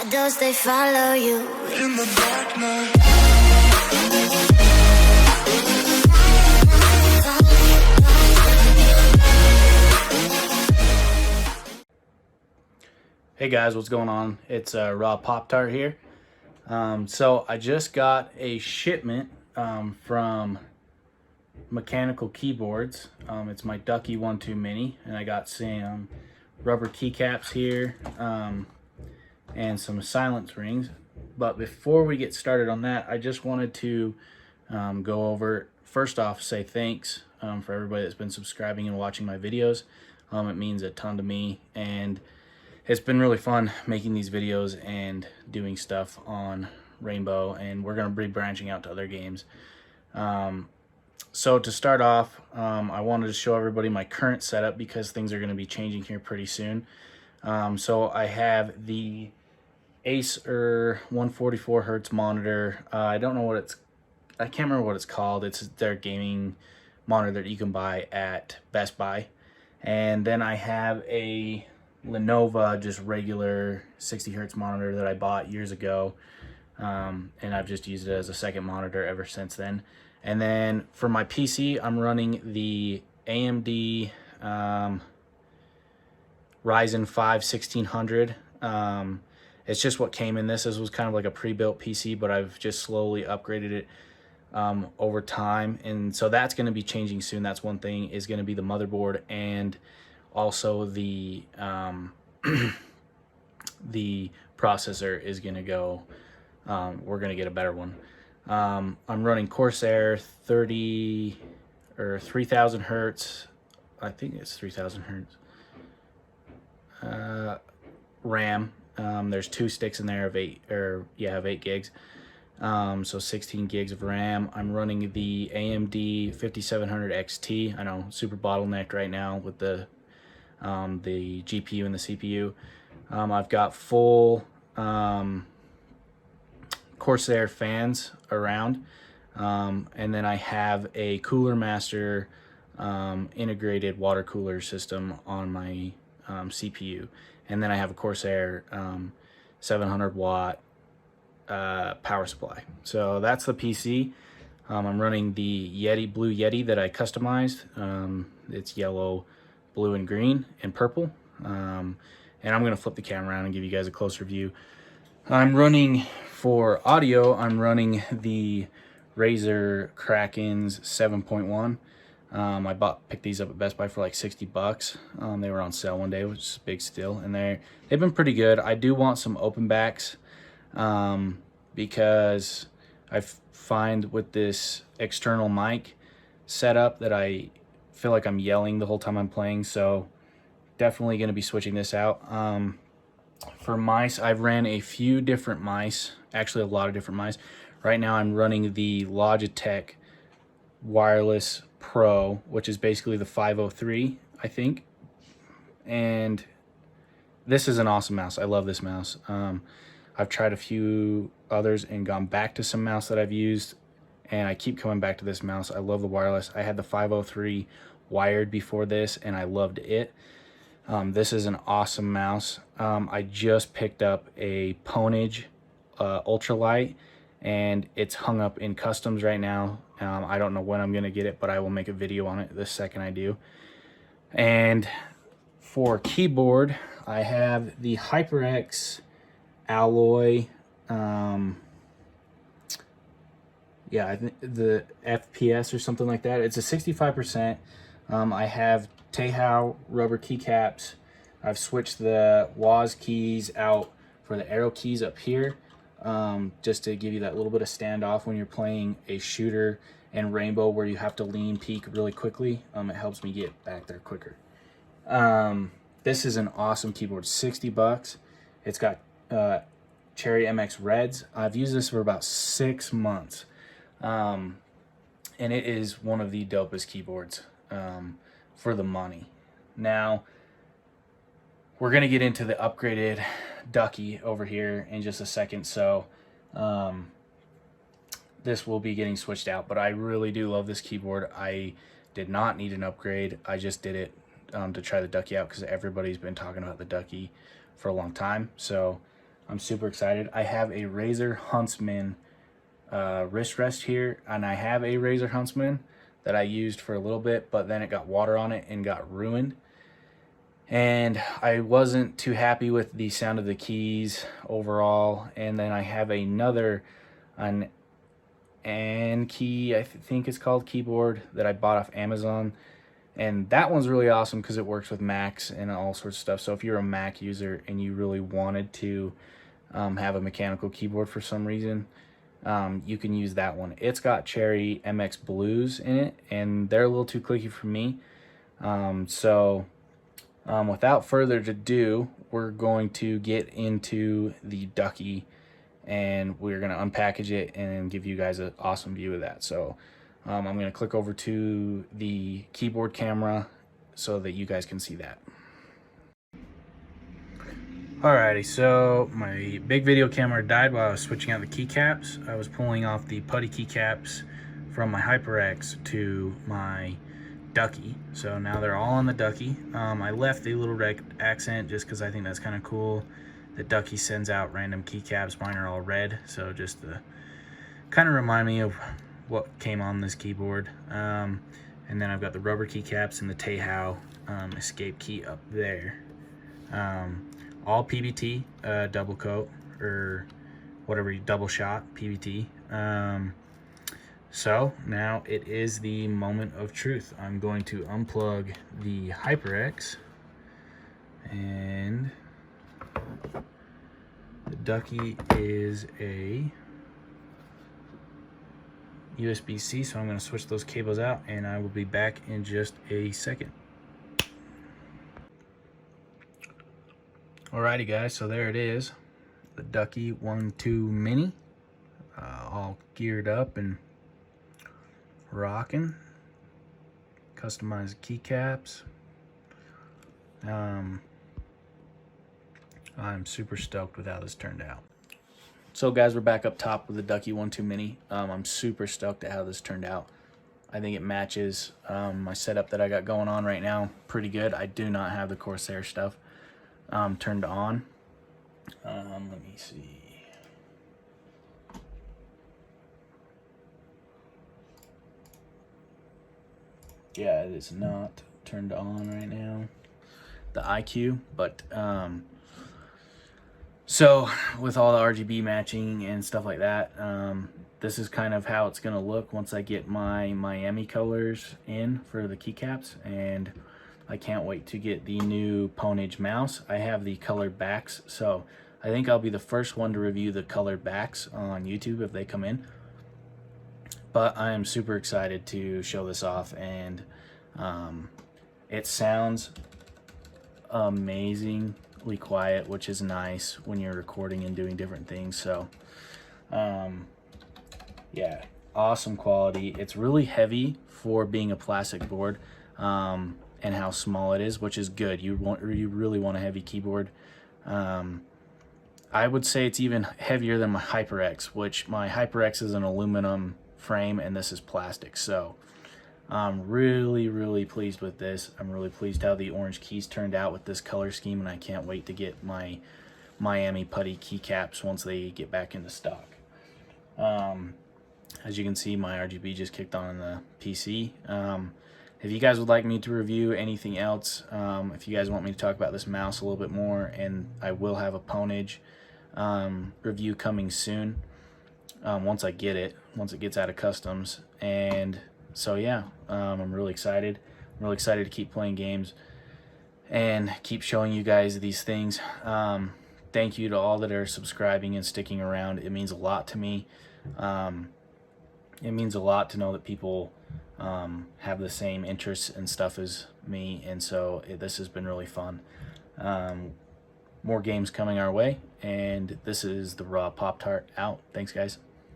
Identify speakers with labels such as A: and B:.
A: Shadows, they follow you in the darkness.
B: Hey guys, what's going on? It's Raw Pop-Tart here. So I just got a shipment from Mechanical Keyboards. It's my Ducky One Mini, and I got some rubber keycaps here and some silence rings. But before we get started on that, I just wanted to go over, first off, say thanks for everybody that's been subscribing and watching my videos. It means a ton to me, and it's been really fun making these videos and doing stuff on Rainbow, and we're going to be branching out to other games. So to start off, I wanted to show everybody my current setup because things are going to be changing here pretty soon. So I have the Acer 144 Hertz monitor. I don't know what I can't remember what it's called. It's their gaming monitor that you can buy at Best Buy. And then I have a Lenovo, just regular 60 Hertz monitor that I bought years ago. And I've just used it as a second monitor ever since then. And then for my PC, I'm running the AMD Ryzen 5 1600. It's just what came in this. This was kind of like a pre-built PC, but I've just slowly upgraded it over time. And so that's going to be changing soon. That's one thing, is going to be the motherboard, and also the the processor is going to go, we're going to get a better one. I'm running Corsair 3000 Hertz. I think it's 3000 Hertz. RAM. There's 2 sticks in there of 8 gigs. So 16 gigs of RAM. I'm running the AMD 5700 XT. I know, super bottlenecked right now with the GPU and the CPU. I've got full Corsair fans around, and then I have a Cooler Master integrated water cooler system on my CPU, and then I have a Corsair 700 watt power supply. So that's the PC. I'm running the Blue Yeti that I customized. It's yellow, blue, and green, and purple. And I'm going to flip the camera around and give you guys a closer view. I'm running, for audio, I'm running the Razer Krakens 7.1. I picked these up at Best Buy for like 60 bucks. They were on sale one day, which is a big steal, and they've been pretty good. I do want some open backs because I find with this external mic setup that I feel like I'm yelling the whole time I'm playing, so definitely going to be switching this out. For mice, I've ran a few different mice, actually a lot of different mice. Right now I'm running the Logitech Wireless Pro, which is basically the 503, I think. And this is an awesome mouse. I love this mouse. I've tried a few others and gone back to some mouse that I've used, and I keep coming back to this mouse. I love the wireless. I had the 503 wired before this, and I loved it. This is an awesome mouse. I just picked up a Ponage Ultralight, and it's hung up in customs right now. I don't know when I'm going to get it, but I will make a video on it the second I do. And for keyboard, I have the HyperX Alloy. I think the FPS or something like that. It's a 65%. I have Teihao rubber keycaps. I've switched the Woz keys out for the arrow keys up here, just to give you that little bit of standoff when you're playing a shooter and Rainbow where you have to lean peek really quickly. It helps me get back there quicker. This is an awesome keyboard, 60 bucks. It's got Cherry MX Reds. I've used this for about 6 months. And it is one of the dopest keyboards for the money. Now, we're going to get into the upgraded Ducky over here in just a second, so this will be getting switched out, but I really do love this keyboard. I did not need an upgrade. I just did it to try the Ducky out because everybody's been talking about the Ducky for a long time. So I'm super excited. I have a Razer Huntsman wrist rest here, and I have a Razer Huntsman that I used for a little bit, but then it got water on it and got ruined. And I wasn't too happy with the sound of the keys overall. And then I have an Key, I think it's called, keyboard that I bought off Amazon. And that one's really awesome because it works with Macs and all sorts of stuff. So if you're a Mac user and you really wanted to have a mechanical keyboard for some reason, you can use that one. It's got Cherry MX Blues in it, and they're a little too clicky for me. Without further ado, we're going to get into the Ducky, and we're going to unpackage it and give you guys an awesome view of that. So I'm going to click over to the keyboard camera so that you guys can see that. Alrighty, so my big video camera died while I was switching out the keycaps. I was pulling off the putty keycaps from my HyperX to my Ducky. So now they're all on the Ducky. I left a little red accent just because I think that's kind of cool. The Ducky sends out random keycaps. Mine are all red, so just to kind of remind me of what came on this keyboard. And then I've got the rubber keycaps and the Teihao escape key up there. All PBT, double coat, or whatever, double shot PBT. So now it is the moment of truth. I'm going to unplug the HyperX, and the Ducky is a USB-C, so I'm going to switch those cables out, and I will be back in just a second. Alrighty guys, so there it is, the Ducky One 2 Mini, all geared up and rocking. Customized keycaps. I'm super stoked with how this turned out. So guys, we're back up top with the Ducky One 2 Mini. I'm super stoked at how this turned out. I think it matches my setup that I got going on right now pretty good. I do not have the Corsair stuff turned on. Let me see. Yeah, it is not turned on right now, the IQ, but so with all the RGB matching and stuff like that, this is kind of how it's gonna look once I get my Miami colors in for the keycaps. And I can't wait to get the new Ponage mouse. I have the colored backs, so I think I'll be the first one to review the colored backs on YouTube if they come in. But I am super excited to show this off, and it sounds amazingly quiet, which is nice when you're recording and doing different things. So yeah, awesome quality. It's really heavy for being a plastic board, and how small it is, which is good. You really want a heavy keyboard. I would say it's even heavier than my HyperX, which my HyperX is an aluminum frame and this is plastic. So I'm really pleased with this. I'm really pleased how the orange keys turned out with this color scheme, and I can't wait to get my Miami putty keycaps once they get back into stock. As you can see, my RGB just kicked on the PC. If you guys would like me to review anything else, if you guys want me to talk about this mouse a little bit more, and I will have a Ponage review coming soon, once I get it, once it gets out of customs. And so yeah, I'm really excited. I'm really excited to keep playing games and keep showing you guys these things. Thank you to all that are subscribing and sticking around. It means a lot to me. It means a lot to know that people have the same interests and stuff as me, and so this has been really fun. More games coming our way, and this is the Raw Pop-Tart out. Thanks guys.